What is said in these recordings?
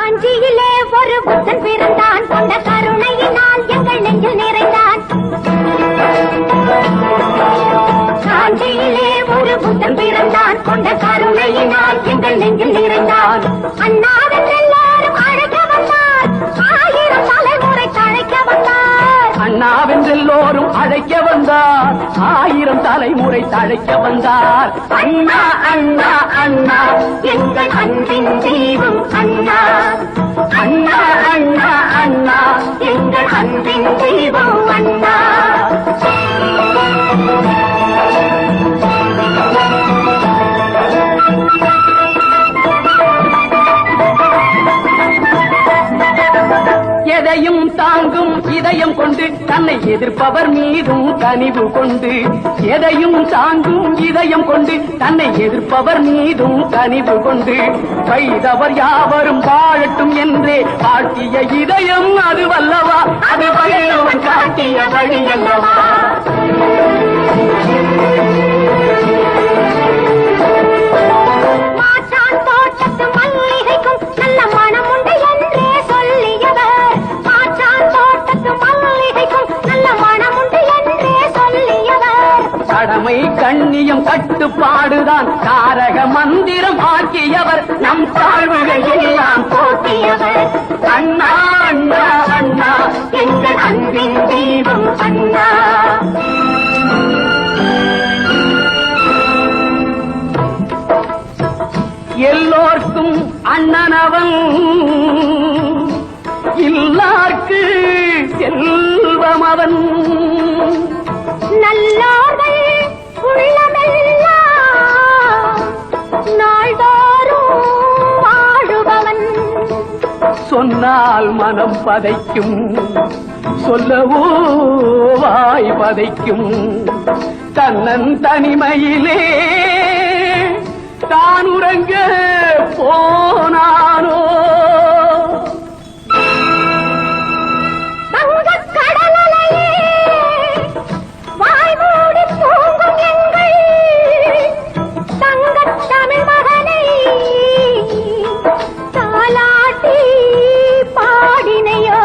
காஞ்சியிலே ஒரு புத்தன் பிறந்தான், கொண்ட கருணையினால் எங்கள் நெஞ்சில் நிறைந்தான். காஞ்சியிலே ஒரு புத்தன் பிறந்தான், கொண்ட கருணையினால் எங்கள் நெஞ்சில் நிறைந்தான். அண்ணாவின் எல்லாரும் அழைக்க வந்தார், ஆயிரம் தலைமுறை தழைக்க வந்தார். அண்ணாவென்றெல்லோரும் அழைக்க வந்தார், ஆயிரம் தலைமுறை தழைக்க வந்தார். அண்ணா அண்ணா அண்ணா எங்கள் அன்பின் தெய்வம் அண்ணா. அண்ணா அண்ணா அண்ணா எங்கள் அன்பின் தெய்வம் அண்ணா. எதையும் தாங்கும் இதயம் கொண்டு தன்னை எதிர்ப்பவர் மீதும் கனிவு கொண்டு, எதையும் தாங்கும் இதயம் கொண்டு தன்னை எதிர்ப்பவர் மீதும் கனிவு கொண்டு, வைதவர் யாவரும் வாழட்டும் என்றே காட்டிய இதயம் அது வல்லவா, அது வல்லவன் காட்டிய வழி அல்லவா. மாற்றான் தோட்டத்து மல்லிகைக்கும் நல்ல மனம் உண்டு என்றே சொல்லியவர். மாற்றான் தோட்டத்து மல்லிகைக்கும் நல்ல மனம் உண்டு என்றே சொல்லியவர். கடமை கண்ணியம் கட்டுப்பாடுதான் தாரக மந்திரம் ஆக்கியவர், நம் தாழ்வுகள் எல்லாம் போக்கியவர். அண்ணா அண்ணா அண்ணா எங்கள் அன்பின் தெய்வம் அண்ணா. எல்லோர்க்கும் அண்ணனவன், இல்லார்க்கு செல்வம் அவன். நல்லோர்கள் உள்ளமெல்லாம் நாள்தோறும் வாழுபவன். சொன்னால் மனம் பதைக்கும், சொல்லவோ வாய் பதைக்கும். தன்னன் தனிமையிலே தான் உறங்க போனானோ. வங்கக் கடலையே வாய் மூடி தூங்கும் எங்கள் தங்கத் தமிழ் மகனை தாலாட்டி பாடினையோ.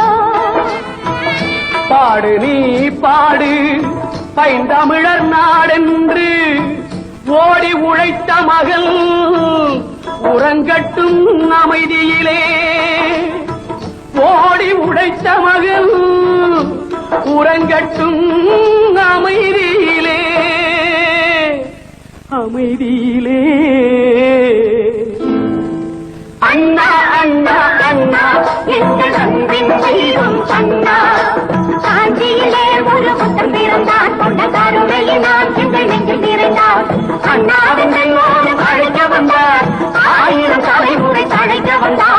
பாடு நீ பாடு பைந்தமிழர் நாடென்று ஓடி உழைத்த மகள் உறங்கட்டும் அமைதியிலே. ஓடி உழைத்த மகள் உறங்கட்டும் அமைதியிலே, அமைதியிலே. அண்ணா அண்ணா அண்ணா எங்கள் அன்பின் தெய்வம் அண்ணா. காஞ்சியிலே ஒரு புத்தன் பிறந்தான், கொண்ட கருணையினால் எங்கள் நெஞ்சில் நிறைந்தான். அண்ணாவின் எல்லோரும் அழைக்க வந்தார், ஆயிரம் தலைமுறை தழைக்க வந்தார்.